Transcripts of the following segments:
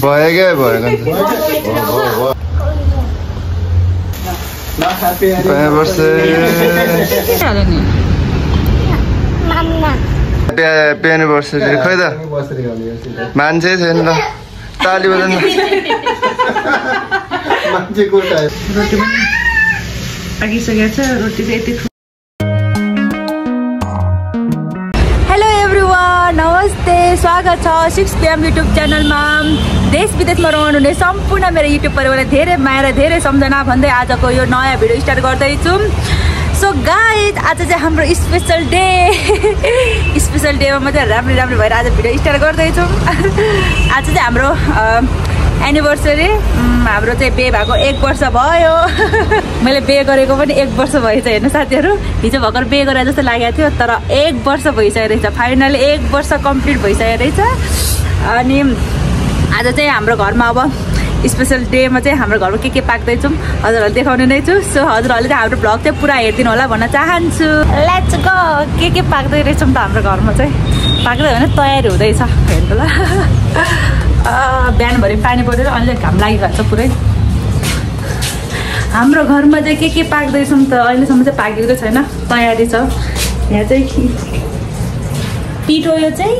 भयो Happy anniversary. Khoi da. Manche छैन ल. ताली बजाउनु. मान्छेको टाइम. रोटी पनि पाकिसकेको छ. रोटी चाहिँ यति. हेलो एभ्रीवन, नमस्ते. स्वागत छ 6 PM YouTube च्यानलमा. देश विदेशमा रहनुहुने सम्पूर्ण मेरो YouTube परिवारलाई धेरै माया र धेरै सम्झना भन्दै आजको यो नयाँ भिडियो स्टार्ट गर्दैछु. सो गाइज, आज चाहिँ हाम्रो स्पेशल डेमा चाहिँ राम्रो भएर आज भिडियो स्टार्ट गर्दैछौँ. आज चाहिँ हाम्रो एनिभर्सरी. हाम्रो चाहिँ बिहे भएको 1 वर्ष भयो. मैले बिहे गरेको पनि 1 वर्ष भएछ. हेर्नु साथीहरू, हिजो भर्खर बिहे गरे जस्तो लागेको थियो, तर 1 वर्ष भइसकेको रहेछ. फाइनली 1 वर्ष कम्प्लिट भइसकेको रहेछ. अनि आज चाहिँ हाम्रो घरमा अब स्पेशल डेमा चाहिँ हाम्रो घरमा के पाक्दैछौँ हजुरहरूले देखाउने नै छु. सो हजुरहरूले चाहिँ हाम्रो भ्लग चाहिँ पुरा हेरिदिनु होला भन्न चाहन्छु. Let's go. के पाक्दै रहेछौँ त हाम्रो घरमा चाहिँ. पाक्दै होइन, तयारी हुँदैछ. हेर्नु ल. बिहानभरि पानी परेर अहिले घाम लागिरहेको छ पुरै. हाम्रो घरमा चाहिँ के पाक्दैछौँ त अहिलेसम्म चाहिँ पाकेको छैन, तयारी छ. यहाँ चाहिँ पिठो, यो चाहिँ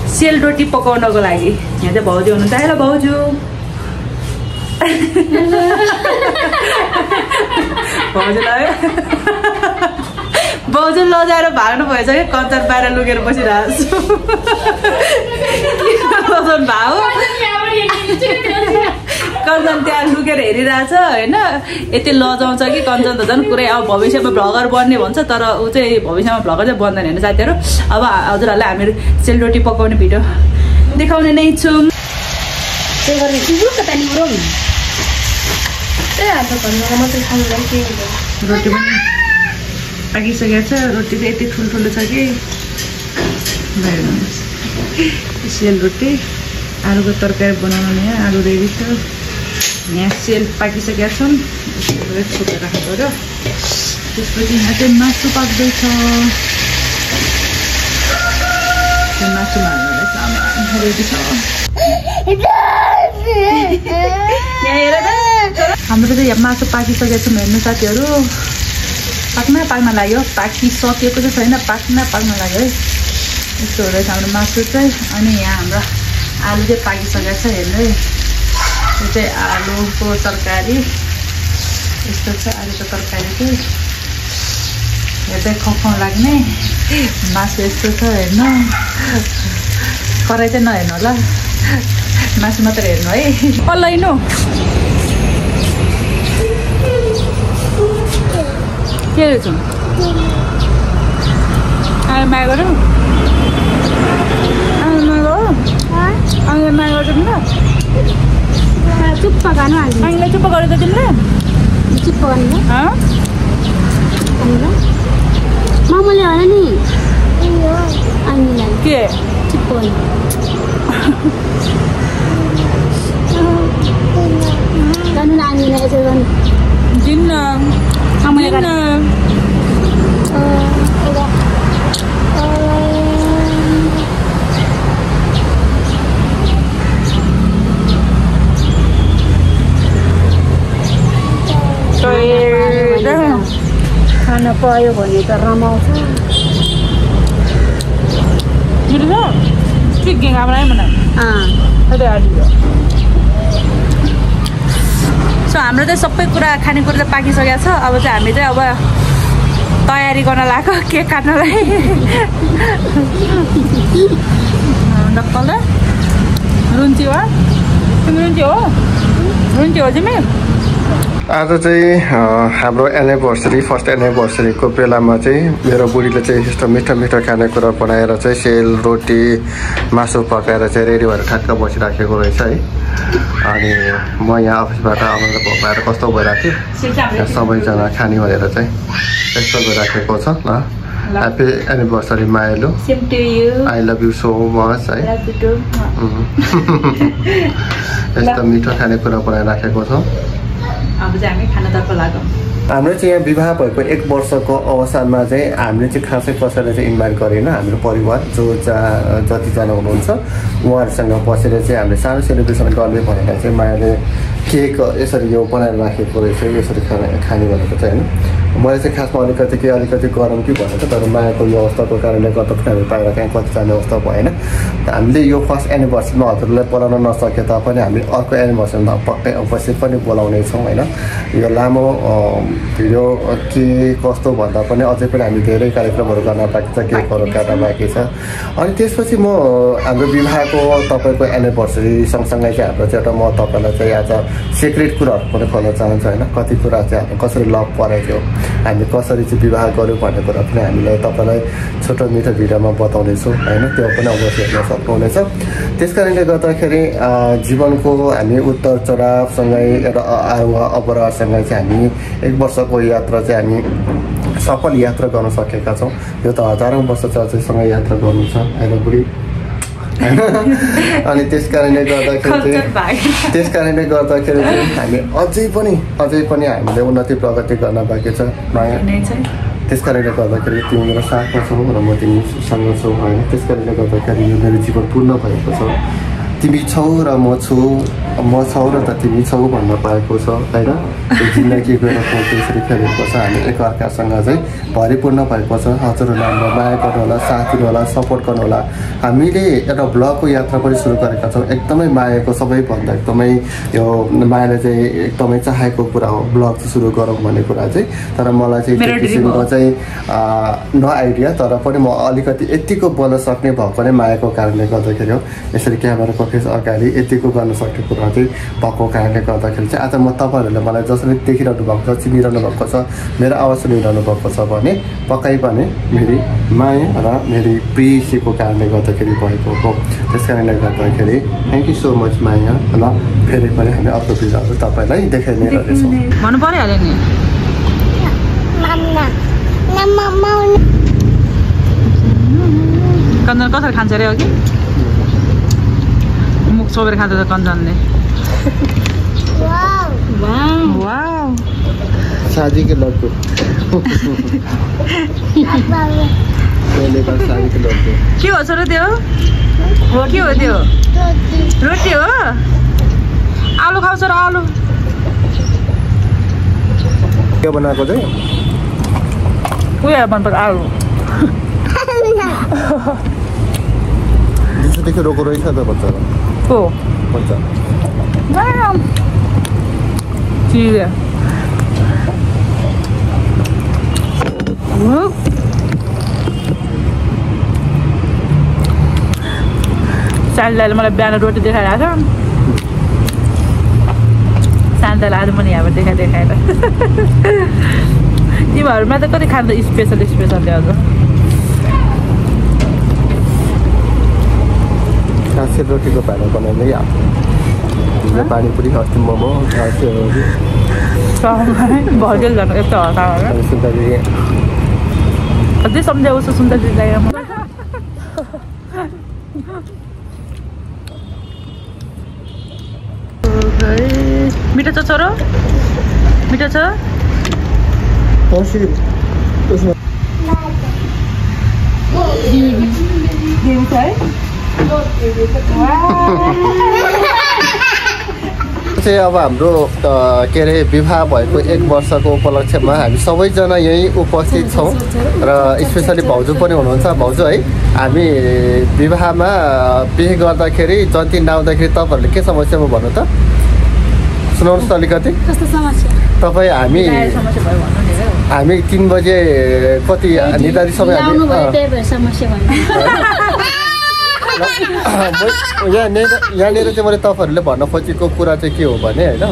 सेलरोटी पकाउनको लागि. यहाँ चाहिँ भाउजू हुनुहुन्छ. हेलो भाउजू. भाउजू लजाएर भाग्नु भएछ कि कञ्चन बाहिर लुकेर बसिरहेको छु. भाउ कञ्चन त्यहाँ लुकेर हेरिरहेछ होइन. यति लजाउँछ कि कञ्चन त झन् पुरै. अब भविष्यमा भ्लगर बन्ने भन्छ, तर ऊ चाहिँ भविष्यमा भ्लगर चाहिँ बन्दैन. हेर्नु साथीहरू, अब हजुरहरूलाई हामीहरू सेलरोटी पकाउने भिडियो देखाउने नै छौँ. रोटी पनि पाकिसकेको छ. रोटी चाहिँ यति ठुल्ठुलो छ कि सेलरोटी. आलुको तरकारी बनाउनु. यहाँ आलु रेडी छ. यहाँ सेल पाकिसकेका छन्. छोपेर राख्नु पऱ्यो. त्यसपछि यहाँ चाहिँ मासु पाक्दैछ. मासुमा हाल्नुलाई सामान रेडी छ. हाम्रो चाहिँ यहाँ मासु पाकिसकेको छौँ. हेर्नु साथीहरू, पाक्न लाग्यो. पाकिसकेको चाहिँ छैन, पाक्न लाग्यो है. यस्तो हुँदैछ हाम्रो मासु चाहिँ. अनि यहाँ हाम्रो आलु चाहिँ पाकिसकेको छ. हेर्नु है, यो चाहिँ आलुको तरकारी. यस्तो छ आलुको तरकारी चाहिँ. हेर्दै खाउ लाग्ने मासु यस्तो छ. हेर्नु, कराई चाहिँ नहेर्नु होला, मासु मात्र हेर्नु है. पल्लाइनु के रहेछ? आयो माया गरौँ. माया गर्छौँ ल. चुप्पा खानु हाल्नु. आइलाई चुप्पा गरेर त तिमीले चुप्पा गर्नु मामाले होला नि. आइलाई के चुप्पा गर्नु नानीलाई यसो गर्नु दिन्न. आमाले गर्नु. खाना पायो भने त रमाउँछ. सो हाम्रो चाहिँ सबै कुरा खानेकुरा चाहिँ पाकिसकेको छ. अब चाहिँ हामी चाहिँ अब तयारी गर्न लाग्यो केक काट्नलाई. डक्कल रुन्ची हो. तिमी रुन्ची हो तिमी. आज चाहिँ हाम्रो एनिभर्सरी, फर्स्ट एनिभर्सरीको बेलामा चाहिँ मेरो बुढीले चाहिँ यस्तो मिठो खानेकुरा बनाएर चाहिँ सेलरोटी मासु पकाएर चाहिँ रेडी भएर ठ्याक्क बसिराखेको रहेछ है. अनि म यहाँ अफिसबाट आउनु भएर कस्तो भइरहेको थियो, सबैजना खाने भनेर चाहिँ यस्तो भइराखेको छ. ल ह्याप्पी एनिभर्सरी मायालु. I love you so much है. यस्तो मिठो खानेकुरा बनाइराखेको छ. अब चाहिँ हामी खानातर्फ लागौँ. हाम्रो चाहिँ यहाँ विवाह भएको 1 वर्षको अवसरमा चाहिँ हामीले चाहिँ खासै कसैलाई चाहिँ इन्भाइट गरेन। हाम्रो परिवार जो जतिजना हुनुहुन्छ उहाँहरूसँग बसेर चाहिँ हामीले सानो सेलिब्रेसन गर्ने भनेर चाहिँ मायाले केक यसरी यो बनाएर राखेको रहेछ, यसरी खाने भनेको चाहिँ होइन। मैले चाहिँ खासमा अलिकति गरौँ कि भनेको, तर मायाको यो अवस्थाको कारणले गर्दा पनि हामी बाहिर कहीँ कति जाने अवस्था भएन। हामीले यो फर्स्ट एनिभर्सरीमा हजुरलाई बोलाउन नसके तापनि हामी अर्को एनिभर्सरीमा पक्कै अवश्य पनि बोलाउनेछौँ होइन। यो लामो भिडियो के कस्तो भन्दा पनि अझै पनि हामी धेरै कार्यक्रमहरू गर्न बाँकी छ, केकहरू काट्न बाँकी छ। अनि त्यसपछि म हाम्रो विवाहको तपाईँको एनिभर्सरी सँगसँगै चाहिँ हाम्रो चाहिँ एउटा म तपाईँलाई चाहिँ आज सिक्रेट कुराहरू पनि खोल्न चाहन्छु होइन। कति कुरा चाहिँ हामी कसरी लभ परेको थियो, हामी कसरी चाहिँ विवाह गऱ्यौँ भन्ने कुरा पनि हामीलाई तपाईँलाई छोटो मिठो भिडियोमा बताउनेछौँ होइन। त्यो पनि अवश्य हेर्न सक्नुहुनेछ। त्यस कारणले गर्दाखेरि जीवनको हामी उतार चढावसँगै एउटा अवरोहसँगै चाहिँ हामी 1 वर्षको यात्रा चाहिँ हामी सफल यात्रा गर्न सकेका छौँ। यो त हजारौँ वर्ष चाहिँ अझैसँग यात्रा गर्नु छ होइन बुढी। अनि त्यस कारणले गर्दाखेरि चाहिँ हामी अझै पनि हामीले उन्नति प्रगति गर्न बाँकी छ माया। त्यस कारणले गर्दाखेरि तिमी मेरो साथमा छौ र म तिमीसँग छौ होइन। त्यस कारणले गर्दाखेरि यो मेरो जीवन पूर्ण भएको छ। तिमी छौ र म छु र त तिमी छौ भन्न पाएको छ होइन। यो जिन्दगी गएर त्यसरी खेलेको छ। हामी एकअर्कासँग चाहिँ भरिपूर्ण भएको छ। हजुरहरूले हामीलाई माया गर्नुहोला, साथ दिनुहोला, सपोर्ट गर्नुहोला। हामीले एउटा ब्लगको यात्रा पनि सुरु गरेका छौँ। एकदमै मायाको सबैभन्दा एकदमै यो मायाले चाहिँ एकदमै चाहेको कुरा हो ब्लग चाहिँ सुरु गरौँ भन्ने कुरा चाहिँ। तर मलाई चाहिँ त्यो किसिमको चाहिँ न आइडिया, तर पनि म अलिकति यतिको बोल्न सक्ने भएको नै मायाको कारणले गर्दाखेरि हो। यसरी क्यामेराको फेस अगाडि यतिको गर्न सक्ने कुरा चाहिँ भएको कारणले गर्दाखेरि चाहिँ आज म तपाईँहरूले मलाई जसरी देखिरहनु भएको छ, चिनिरहनु भएको छ, मेरो आवाज सुनिरहनु भएको छ भने पक्कै पनि मेरी माया र मेरी प्रेसीको कारणले गर्दाखेरि भएको हो। त्यस कारणले गर्दाखेरि थ्याङ्क यू सो मच माया। ल फेरि पनि हामी अर्को भिडियोहरू तपाईँलाई देखाइने रहेछौँ। भन्नु परिहाल्यो नि कञ्चन कसरी खान्छ अरे हो कि मुख छोपेर खान्छ त कञ्चनले। शादी के लड्डू के हो छोरो त्यो? के हो त्यो? रोटी हो? आलु खाउँछ र आलु के बनाएको चाहिँ उयो मनपर्छ आलु। देखि रोको रहेछ त बच्चा को बच्चा चिज सानदाले मलाई बिहान रोटी देखाइरहेको छ। सानदाले आज पनि यहाँबाट देखाएर तिमीहरूमा त कति खान्छ स्पेसल आज खासै रोटीको भाँडा बनाउँदै आएको पानीपुरी अस्ति मोमो भर्जेल जानु यस्तो हतार अझै सम्झाउ उसो सुन्दर चिजलाई मिठो छ छोरो मिठो छ चाहिँ अब हाम्रो के अरे विवाह भएको 1 वर्षको उपलक्ष्यमा हामी सबैजना यहीँ उपस्थित छौँ र स्पेसली भाउजू पनि हुनुहुन्छ। भाउजू है हामी विवाहमा बिहे गर्दाखेरि जन्ती नआउँदाखेरि तपाईँहरूले के समस्यामा भन्नु त सुनाउनुहोस् त अलिकति। तपाईँ हामी 3 बजे कति निर्धारित समय यहाँनिर चाहिँ मैले तपाईँहरूले भन्न खोजेको कुरा चाहिँ के हो भने होइन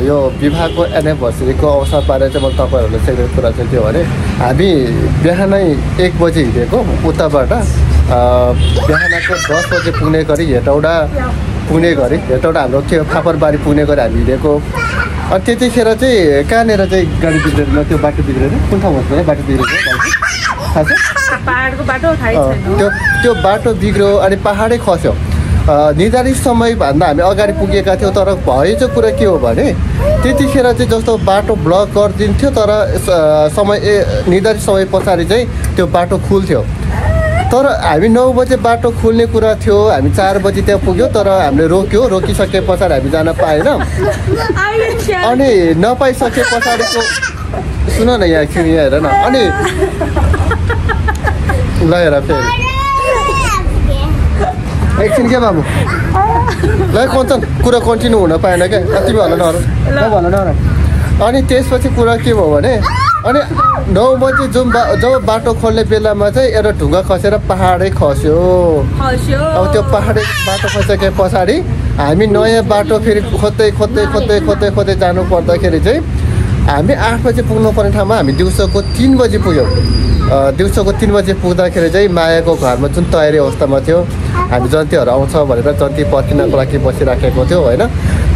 यो विवाहको एनिभर्सरीको अवसर पारेर चाहिँ मैले तपाईँहरूलाई चाहिँ कुरा चाहिँ के हो भने हामी बिहानै 1 बजे हिँडेको उताबाट बिहानको 10 बजे पुग्ने गरी हेटौडा हाम्रो के फापरबारी पुग्ने गरी हामी हिँडेको। अनि त्यतिखेर चाहिँ कहाँनिर चाहिँ गाडी बिग्रेर त्यो बाटो बिग्रेर कुन ठाउँमा बाटो बिग्रेको पाहाडको बाटो त्यो बाटो बिग्रियो अनि पाहाडै खस्यो। निर्धारित समयभन्दा हामी अगाडि पुगेका थियौँ तर भएछ कुरा के हो भने त्यतिखेर चाहिँ जस्तो बाटो ब्लक गरिदिन्थ्यो तर निर्धारित समय पछाडि चाहिँ त्यो बाटो खुल्थ्यो तर हामी 9 बजे बाटो खुल्ने कुरा थियो हामी 4 बजी त्यहाँ पुग्यो तर हामीले रोकिसके पछाडि हामी जान पाएनौँ अनि नपाइसके पछाडिको सुन न यहाँ एकछिन यहाँ हेर न अनि ल हेर फेरि एकछिन के बाबु ल कञ्चन कुरा कन्टिन्यू हुन पाएन क्या तिमी भन न अनि त्यसपछि कुरा के भयो भने अनि 9 बजी जब बाटो खोल्ने बेलामा चाहिँ एउटा ढुङ्गा खसेर पहाडै खस्यो अब त्यो पहाडै बाटो खसिसके पछाडि हामी नयाँ बाटो फेरि खोज्दै जानु पर्दाखेरि चाहिँ हामी 8 बजी पुग्नुपर्ने ठाउँमा हामी दिउँसोको 3 बजी पुग्यौँ दिउँसोको 3 बजी पुग्दाखेरि चाहिँ मायाको घरमा जुन तयारी अवस्थामा थियो हामी जन्तीहरू आउँछ भनेर जन्ती पर्खिनको लागि बसिराखेको थियो होइन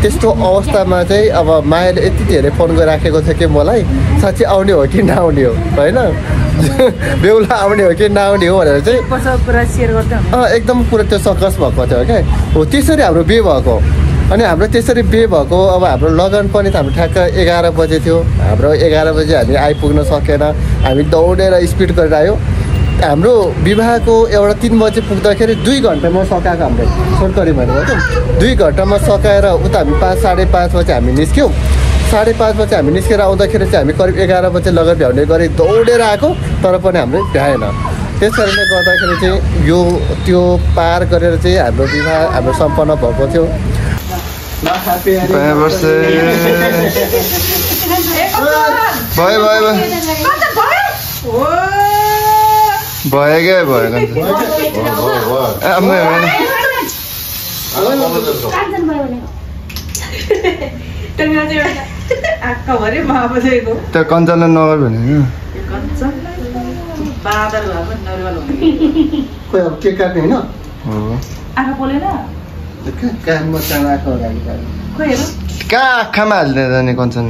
त्यस्तो अवस्थामा चाहिँ अब मायाले यति धेरै फोन गरिराखेको थियो कि मलाई साँच्चै आउने हो कि नआउने हो होइन बेहुला आउने हो कि नआउने हो भनेर चाहिँ एकदम पुरा त्यो सकस भएको थियो क्या हो त्यसरी हाम्रो बिहे भएको अनि हाम्रो त्यसरी बिहे भएको अब हाम्रो लगन पनि त हाम्रो ठ्याक्क 11 बजे थियो हाम्रो 11 बजे हामी आइपुग्न सकेन हामी दौडेर स्पिड गरेर आयो हाम्रो विवाहको एउटा 3 बजे पुग्दाखेरि 2 घन्टामा सकाएको हाम्रो छोटकरी भनेको 2 घन्टामा सकाएर उता हामी 5:30 बजे हामी निस्क्यौँ 5:30 बजे हामी निस्केर आउँदाखेरि चाहिँ हामी करिब 11 बजे लगन भ्याउने गरी दौडेर आएको तर पनि हाम्रो भ्याएन त्यस कारणले गर्दाखेरि चाहिँ त्यो पार गरेर चाहिँ हाम्रो विवाह हाम्रो सम्पन्न भएको थियो भयो क्या भयो त्यो कञ्चनलाई नगर भने के काट्ने होइन कहाँ आँखामा हाल्ने त नि कञ्चन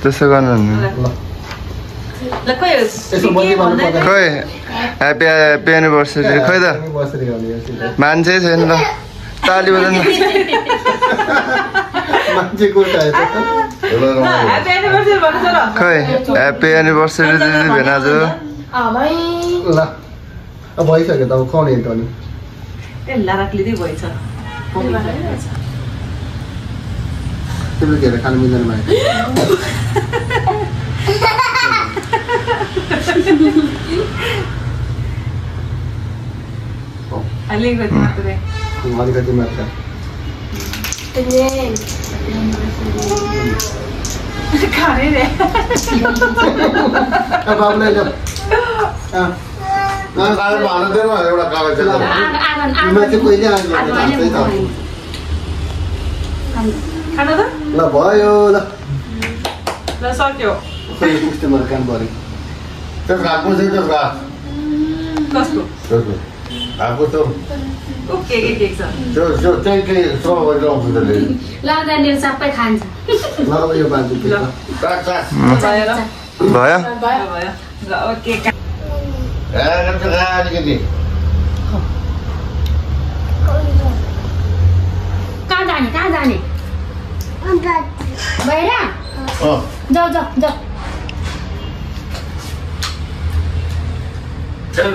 त्यसो गर्नु खोइ ह्याप्पी एनिभर्सरी खोइ त मान्छे छैन ल ताली बजाउनु खोइ ह्याप्पी एनिभर्सरी दिदी भेनाजु ल भइसक्यो त अब खुवाउने त नि तिमीले के खानु मिल्दैन भाइ अलिकति मात्र बाबुलाई ल भयो ल सक्यो काम पऱ्यो सबै खान्छ भयो कहाँ जाने बाहिर जाऊ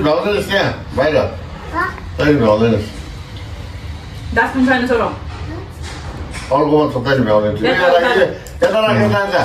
भ्याउँदैनस् त्यहाँ बाहिर भ्याउँदैनस् डास्टबिन छैन छोरो अर्कोमा थुप्रै भ्याउँदैन यता राख्नु जान्छ